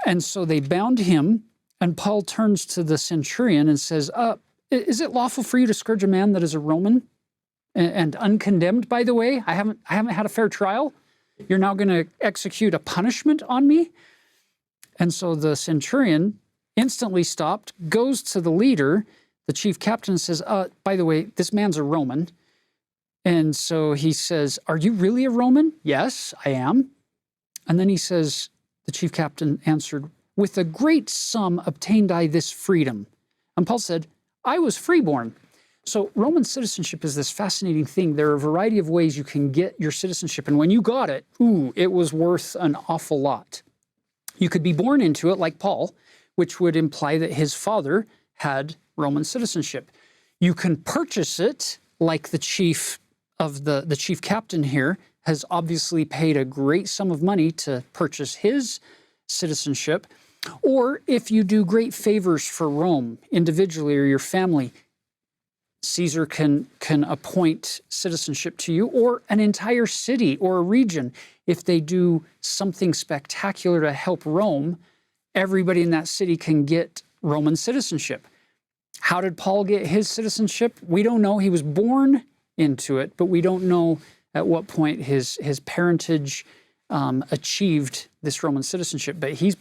And so they bound him, and Paul turns to the centurion and says, is it lawful for you to scourge a man that is a Roman and uncondemned, by the way? I haven't had a fair trial. You're now going to execute a punishment on me? And so the centurion instantly stopped, goes to the leader, the chief captain, and says, by the way, this man's a Roman. And so he says, are you really a Roman? Yes, I am. And then he says, the chief captain answered, with a great sum obtained I this freedom. And Paul said, I was freeborn. So Roman citizenship is this fascinating thing. There are a variety of ways you can get your citizenship. And when you got it, it was worth an awful lot. You could be born into it like Paul, which would imply that his father had Roman citizenship. You can purchase it like the chief captain here has obviously paid a great sum of money to purchase his citizenship. Or if you do great favors for Rome individually or your family, Caesar can appoint citizenship to you, or an entire city or a region. If they do something spectacular to help Rome, everybody in that city can get Roman citizenship. How did Paul get his citizenship? We don't know. He was born into it, but we don't know at what point his parentage achieved this Roman citizenship. But he's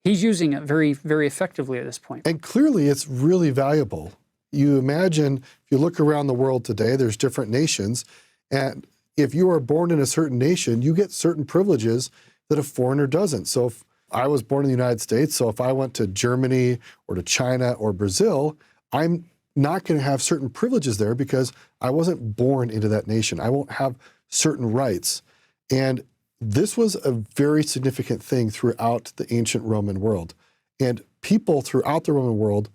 using it very, very effectively at this point. And clearly it's really valuable. You imagine, if you look around the world today, there's different nations, and if you are born in a certain nation, you get certain privileges that a foreigner doesn't. So if I was born in the United States, so if I went to Germany or to China or Brazil, I'm not going to have certain privileges there because I wasn't born into that nation. I won't have certain rights. And this was a very significant thing throughout the ancient Roman world. And people throughout the Roman world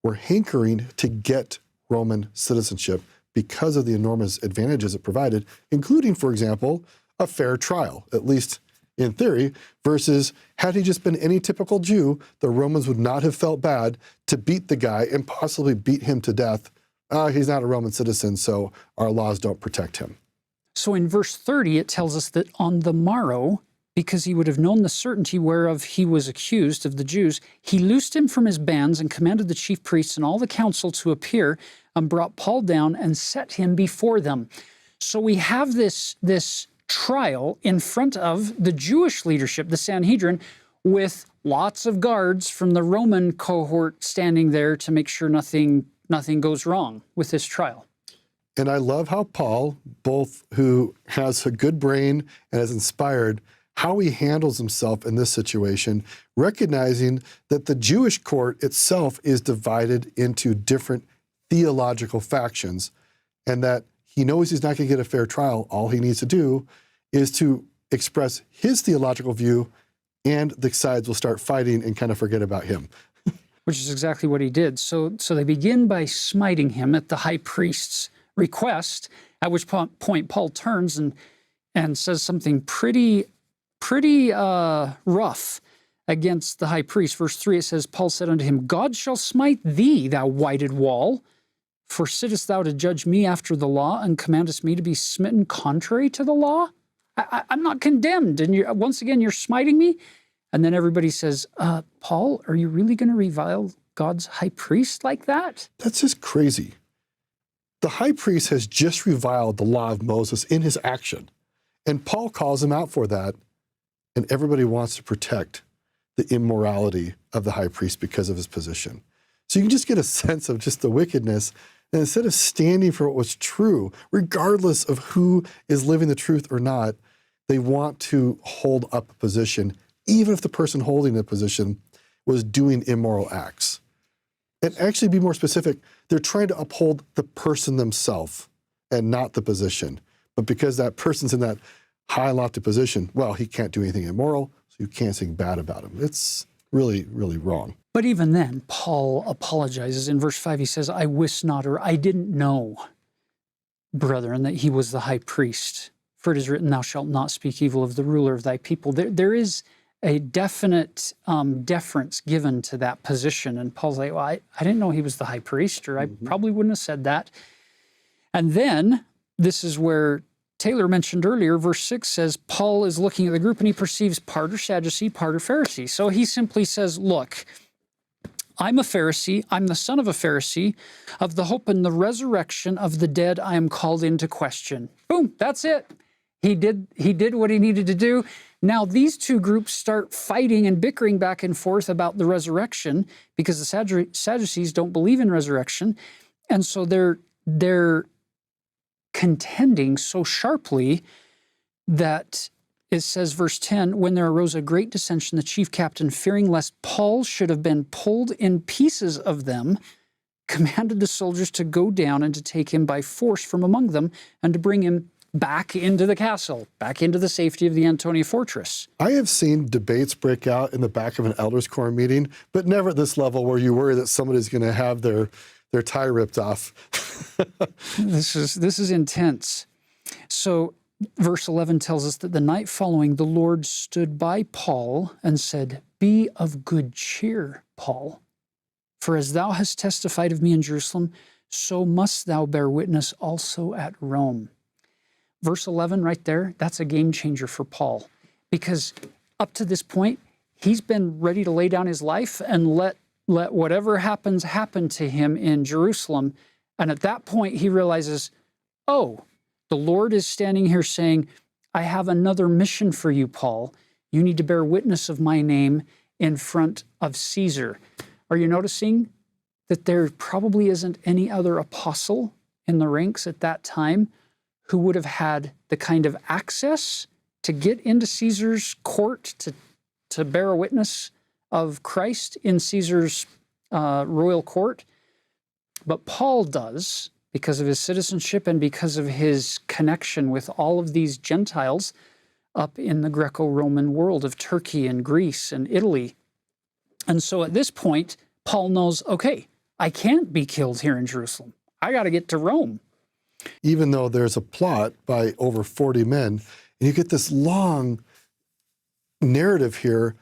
were hankering to get Roman citizenship because of the enormous advantages it provided, including, for example, a fair trial, at least in theory, versus had he just been any typical Jew, the Romans would not have felt bad to beat the guy and possibly beat him to death. He's not a Roman citizen, so our laws don't protect him. So in verse 30, it tells us that on the morrow, because he would have known the certainty whereof he was accused of the Jews, he loosed him from his bands and commanded the chief priests and all the council to appear and brought Paul down and set him before them. So we have this trial in front of the Jewish leadership, the Sanhedrin, with lots of guards from the Roman cohort standing there to make sure nothing goes wrong with this trial. And I love how Paul, both who has a good brain and is inspired, how he handles himself in this situation, recognizing that the Jewish court itself is divided into different theological factions, and that he knows he's not going to get a fair trial. All he needs to do is to express his theological view, and the sides will start fighting and kind of forget about him. Which is exactly what he did. So they begin by smiting him at the high priest's request, at which point Paul turns and says something pretty rough against the high priest. Verse 3, it says, Paul said unto him, God shall smite thee, thou whited wall, for sittest thou to judge me after the law, and commandest me to be smitten contrary to the law? I'm not condemned, and once again you're smiting me? And then everybody says, Paul, are you really going to revile God's high priest like that? That's just crazy. The high priest has just reviled the law of Moses in his action, and Paul calls him out for that, and everybody wants to protect the immorality of the high priest because of his position. So you can just get a sense of just the wickedness, and instead of standing for what was true, regardless of who is living the truth or not, they want to hold up a position, even if the person holding the position was doing immoral acts. And actually, be more specific, they're trying to uphold the person themselves and not the position. But because that person's in that high and lofty position, well, he can't do anything immoral, so you can't say bad about him. It's really, really wrong. But even then, Paul apologizes. In verse 5, he says, I wist not, or I didn't know, brethren, that he was the high priest. For it is written, thou shalt not speak evil of the ruler of thy people. There is a definite deference given to that position. And Paul's like, well, I didn't know he was the high priest, or I probably wouldn't have said that. And then this is where Taylor mentioned earlier, verse 6 says, Paul is looking at the group and he perceives part are Sadducee, part are Pharisee. So he simply says, look, I'm a Pharisee, I'm the son of a Pharisee, of the hope and the resurrection of the dead I am called into question. Boom, that's it. He did what he needed to do. Now these two groups start fighting and bickering back and forth about the resurrection because the Sadducees don't believe in resurrection. And so they're contending so sharply that it says, verse 10, when there arose a great dissension, the chief captain, fearing lest Paul should have been pulled in pieces of them, commanded the soldiers to go down and to take him by force from among them and to bring him back into the castle, back into the safety of the Antonia fortress. I have seen debates break out in the back of an elders' quorum meeting, but never at this level where you worry that somebody's going to have their tie ripped off. This is intense. So verse 11 tells us that the night following, the Lord stood by Paul and said, be of good cheer, Paul, for as thou hast testified of me in Jerusalem, so must thou bear witness also at Rome. Verse 11 right there, that's a game changer for Paul, because up to this point, he's been ready to lay down his life and let whatever happens happen to him in Jerusalem. And at that point, he realizes, oh, the Lord is standing here saying, I have another mission for you, Paul. You need to bear witness of my name in front of Caesar. Are you noticing that there probably isn't any other apostle in the ranks at that time who would have had the kind of access to get into Caesar's court to bear a witness of Christ in Caesar's royal court? But Paul does, because of his citizenship and because of his connection with all of these Gentiles up in the Greco-Roman world of Turkey and Greece and Italy. And so at this point, Paul knows, okay, I can't be killed here in Jerusalem. I got to get to Rome. Even though there's a plot by over 40 men, and you get this long narrative here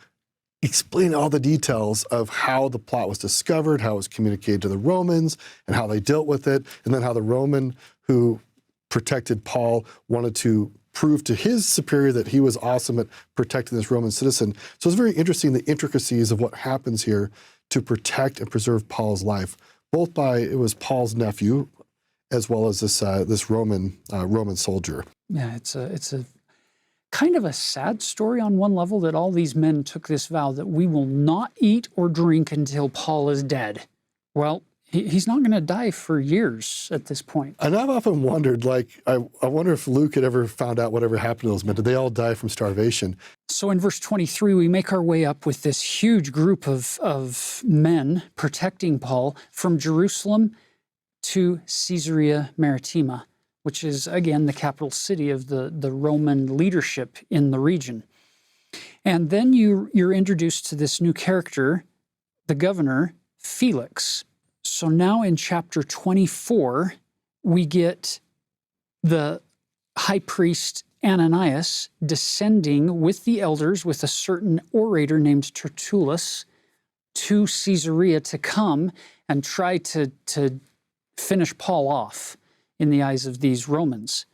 explaining all the details of how the plot was discovered, how it was communicated to the Romans, and how they dealt with it, and then how the Roman who protected Paul wanted to prove to his superior that he was awesome at protecting this Roman citizen. So it's very interesting, the intricacies of what happens here to protect and preserve Paul's life, both by, it was Paul's nephew, as well as this Roman soldier. Yeah, it's a kind of a sad story on one level that all these men took this vow that we will not eat or drink until Paul is dead. Well, he's not going to die for years at this point. And I've often wondered, I wonder if Luke had ever found out whatever happened to those men. Did they all die from starvation? So in verse 23, we make our way up with this huge group of men protecting Paul from Jerusalem to Caesarea Maritima, which is, again, the capital city of the Roman leadership in the region. And then you're introduced to this new character, the governor, Felix. So now in chapter 24, we get the high priest Ananias descending with the elders with a certain orator named Tertullus to Caesarea to come and try to finish Paul off in the eyes of these Romans.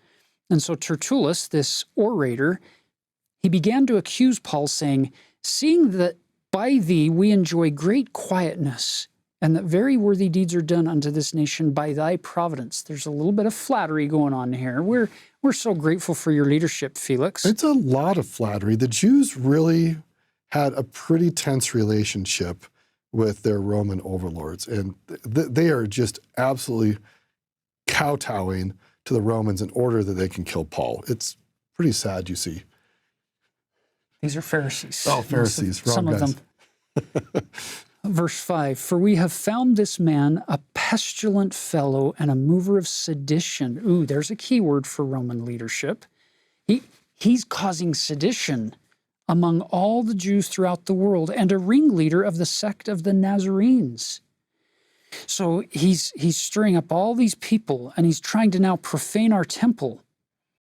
And so Tertullus, this orator, he began to accuse Paul, saying, seeing that by thee we enjoy great quietness, and that very worthy deeds are done unto this nation by thy providence. There's a little bit of flattery going on here. We're so grateful for your leadership, Felix. It's a lot of flattery. The Jews really had a pretty tense relationship with their Roman overlords, and they are just absolutely kowtowing to the Romans in order that they can kill Paul. It's pretty sad, you see. These are Pharisees. Oh, Pharisees, some wrong guys. of them. Verse 5, for we have found this man a pestilent fellow and a mover of sedition. Ooh, there's a key word for Roman leadership. He's causing sedition among all the Jews throughout the world, and a ringleader of the sect of the Nazarenes. So he's stirring up all these people, and he's trying to now profane our temple.